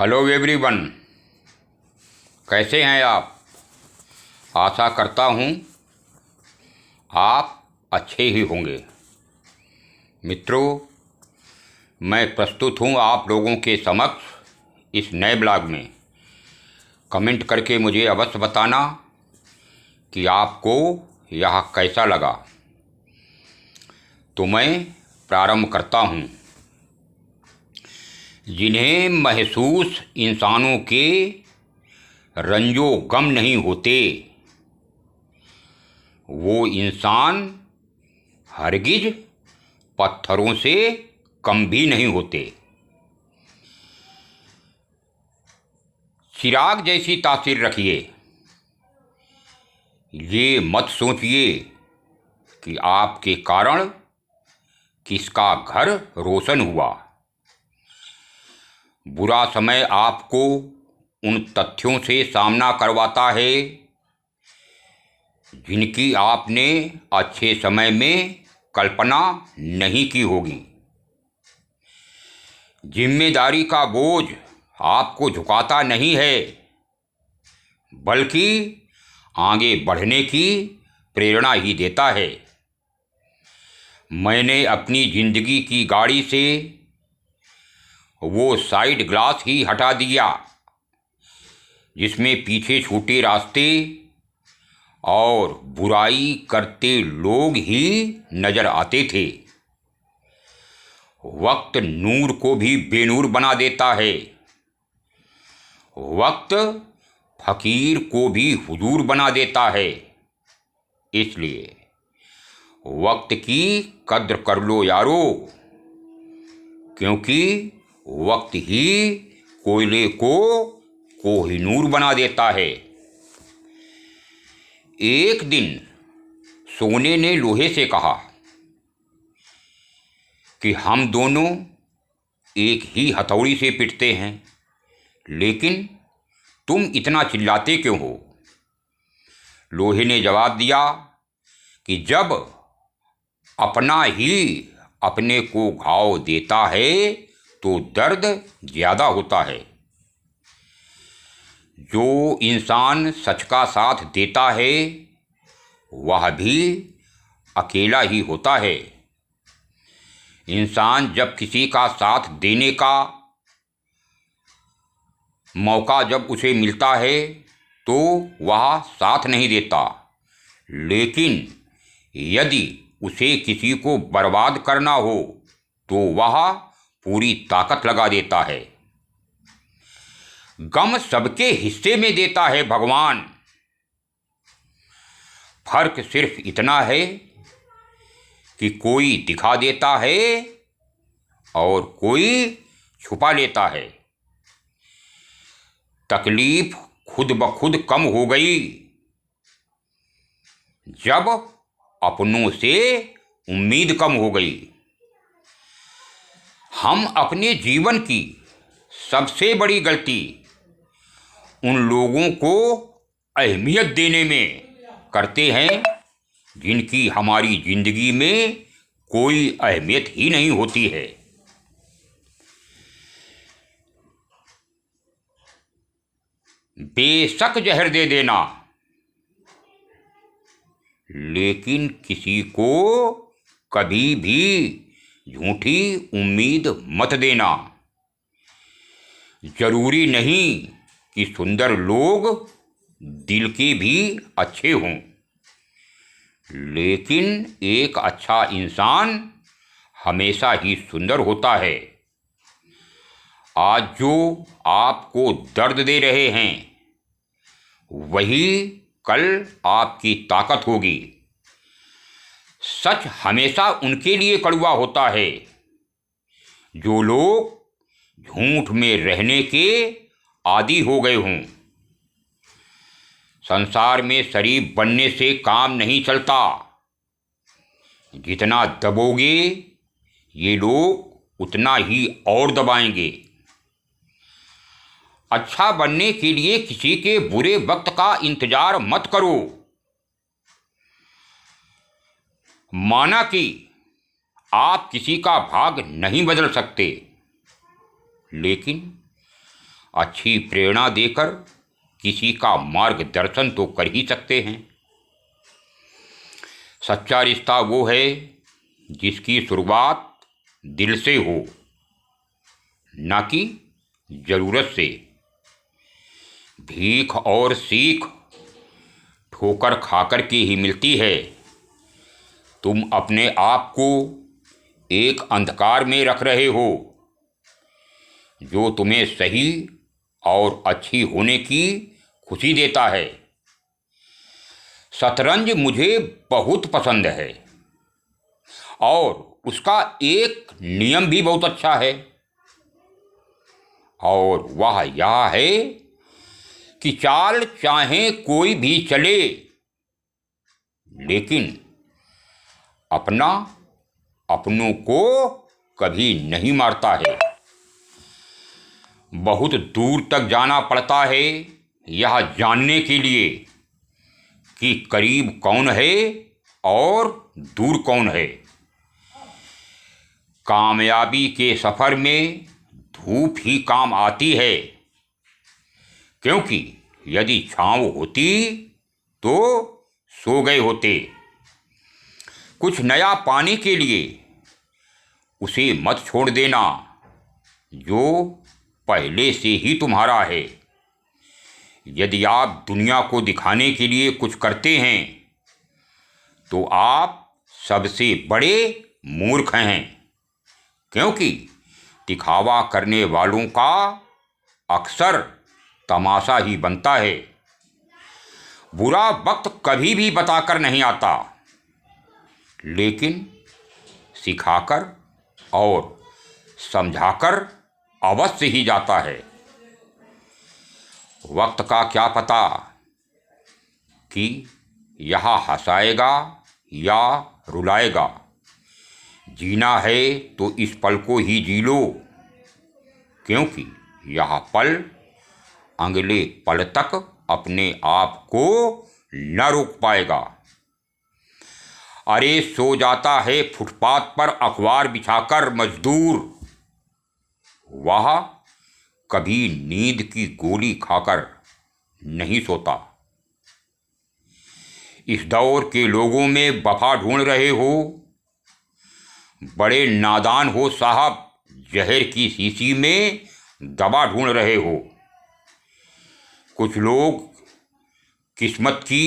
Hello everyone, कैसे हैं आप। आशा करता हूँ आप अच्छे ही होंगे। मित्रों, मैं प्रस्तुत हूँ आप लोगों के समक्ष इस नए ब्लॉग में। कमेंट करके मुझे अवश्य बताना कि आपको यह कैसा लगा। तो मैं प्रारंभ करता हूँ। जिन्हें महसूस इंसानों के रंजो गम नहीं होते, वो इंसान हरगिज पत्थरों से कम भी नहीं होते। चिराग जैसी तासीर रखिए। ये मत सोचिए कि आपके कारण किसका घर रोशन हुआ। बुरा समय आपको उन तथ्यों से सामना करवाता है जिनकी आपने अच्छे समय में कल्पना नहीं की होगी। जिम्मेदारी का बोझ आपको झुकाता नहीं है, बल्कि आगे बढ़ने की प्रेरणा ही देता है। मैंने अपनी जिंदगी की गाड़ी से वो साइड ग्लास ही हटा दिया जिसमें पीछे छोटे रास्ते और बुराई करते लोग ही नजर आते थे। वक्त नूर को भी बेनूर बना देता है। वक्त फकीर को भी हुजूर बना देता है। इसलिए वक्त की कद्र कर लो यारो, क्योंकि वक्त ही कोयले को कोहिनूर बना देता है। एक दिन सोने ने लोहे से कहा कि हम दोनों एक ही हथौड़ी से पिटते हैं, लेकिन तुम इतना चिल्लाते क्यों हो। लोहे ने जवाब दिया कि जब अपना ही अपने को घाव देता है तो दर्द ज़्यादा होता है। जो इंसान सच का साथ देता है वह भी अकेला ही होता है। इंसान जब किसी का साथ देने का मौका जब उसे मिलता है तो वह साथ नहीं देता, लेकिन यदि उसे किसी को बर्बाद करना हो तो वह पूरी ताकत लगा देता है। गम सबके हिस्से में देता है भगवान। फर्क सिर्फ इतना है कि कोई दिखा देता है और कोई छुपा लेता है। तकलीफ खुद ब खुद कम हो गई जब अपनों से उम्मीद कम हो गई। हम अपने जीवन की सबसे बड़ी गलती उन लोगों को अहमियत देने में करते हैं जिनकी हमारी जिंदगी में कोई अहमियत ही नहीं होती है। बेशक जहर दे देना, लेकिन किसी को कभी भी झूठी उम्मीद मत देना। जरूरी नहीं कि सुंदर लोग दिल के भी अच्छे हों, लेकिन एक अच्छा इंसान हमेशा ही सुंदर होता है। आज जो आपको दर्द दे रहे हैं वही कल आपकी ताकत होगी। सच हमेशा उनके लिए कड़वा होता है जो लोग झूठ में रहने के आदी हो गए हों। संसार में शरीफ बनने से काम नहीं चलता। जितना दबोगे ये लोग उतना ही और दबाएंगे। अच्छा बनने के लिए किसी के बुरे वक्त का इंतजार मत करो। माना कि आप किसी का भाग नहीं बदल सकते, लेकिन अच्छी प्रेरणा देकर किसी का मार्गदर्शन तो कर ही सकते हैं। सच्चा रिश्ता वो है जिसकी शुरुआत दिल से हो, न कि ज़रूरत से। भीख और सीख ठोकर खाकर के ही मिलती है। तुम अपने आप को एक अंधकार में रख रहे हो जो तुम्हें सही और अच्छी होने की खुशी देता है। शतरंज मुझे बहुत पसंद है और उसका एक नियम भी बहुत अच्छा है, और वह यह है कि चाल चाहे कोई भी चले, लेकिन अपना अपनों को कभी नहीं मारता है। बहुत दूर तक जाना पड़ता है यह जानने के लिए कि करीब कौन है और दूर कौन है। कामयाबी के सफ़र में धूप ही काम आती है, क्योंकि यदि छाँव होती तो सो गए होते। कुछ नया पाने के लिए उसे मत छोड़ देना जो पहले से ही तुम्हारा है। यदि आप दुनिया को दिखाने के लिए कुछ करते हैं तो आप सबसे बड़े मूर्ख हैं, क्योंकि दिखावा करने वालों का अक्सर तमाशा ही बनता है। बुरा वक्त कभी भी बताकर नहीं आता, लेकिन सिखाकर और समझाकर अवश्य ही जाता है। वक्त का क्या पता कि यह हंसाएगा या रुलाएगा। जीना है तो इस पल को ही जी लो, क्योंकि यह पल अगले पल तक अपने आप को न रोक पाएगा। अरे सो जाता है फुटपाथ पर अखबार बिछाकर मजदूर, वह कभी नींद की गोली खाकर नहीं सोता। इस दौर के लोगों में वफा ढूंढ रहे हो, बड़े नादान हो साहब। जहर की शीशी में दवा ढूंढ रहे हो। कुछ लोग किस्मत की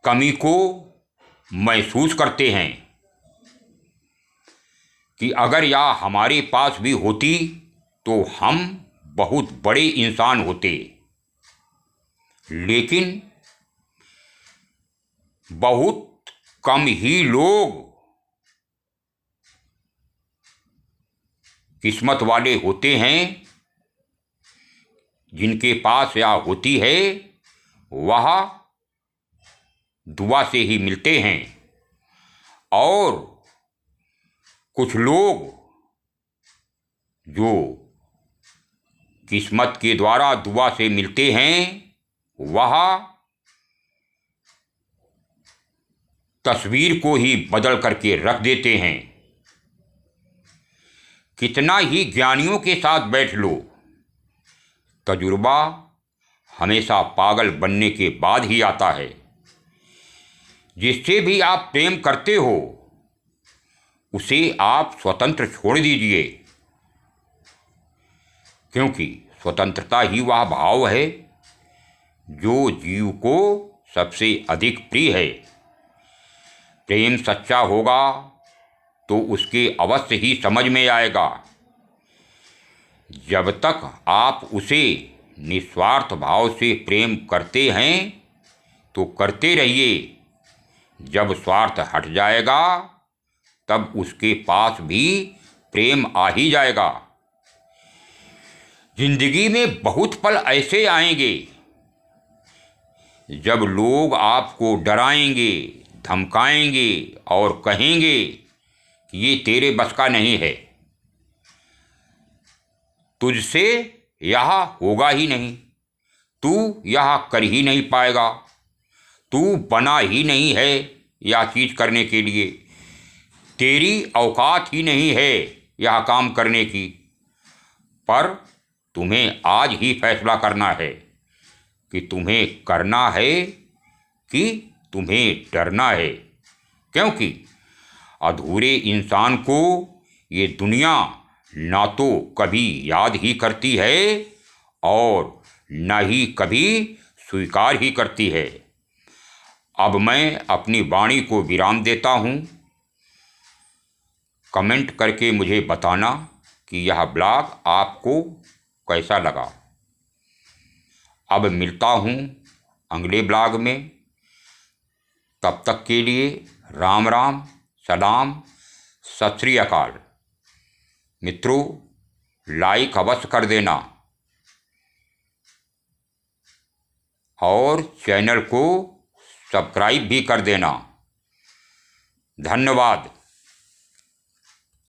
कमी को महसूस करते हैं कि अगर यह हमारे पास भी होती तो हम बहुत बड़े इंसान होते, लेकिन बहुत कम ही लोग किस्मत वाले होते हैं। जिनके पास यह होती है वह दुआ से ही मिलते हैं, और कुछ लोग जो किस्मत के द्वारा दुआ से मिलते हैं वह तस्वीर को ही बदल करके रख देते हैं। कितना ही ज्ञानियों के साथ बैठ लो, तजुर्बा हमेशा पागल बनने के बाद ही आता है। जिससे भी आप प्रेम करते हो उसे आप स्वतंत्र छोड़ दीजिए, क्योंकि स्वतंत्रता ही वह भाव है जो जीव को सबसे अधिक प्रिय है। प्रेम सच्चा होगा तो उसके अवश्य ही समझ में आएगा। जब तक आप उसे निस्वार्थ भाव से प्रेम करते हैं तो करते रहिए। जब स्वार्थ हट जाएगा तब उसके पास भी प्रेम आ ही जाएगा। जिंदगी में बहुत पल ऐसे आएंगे जब लोग आपको डराएंगे, धमकाएंगे और कहेंगे कि ये तेरे बस का नहीं है, तुझसे यह होगा ही नहीं, तू यह कर ही नहीं पाएगा, तू बना ही नहीं है यह चीज़ करने के लिए, तेरी औकात ही नहीं है यह काम करने की, पर तुम्हें आज ही फैसला करना है कि तुम्हें करना है कि तुम्हें डरना है, क्योंकि अधूरे इंसान को ये दुनिया ना तो कभी याद ही करती है और न ही कभी स्वीकार ही करती है। अब मैं अपनी वाणी को विराम देता हूँ। कमेंट करके मुझे बताना कि यह ब्लॉग आपको कैसा लगा। अब मिलता हूँ अगले ब्लॉग में। तब तक के लिए राम राम, सलाम, सत श्री अकाल। मित्रों, लाइक अवश्य कर देना और चैनल को सब्सक्राइब भी कर देना। धन्यवाद।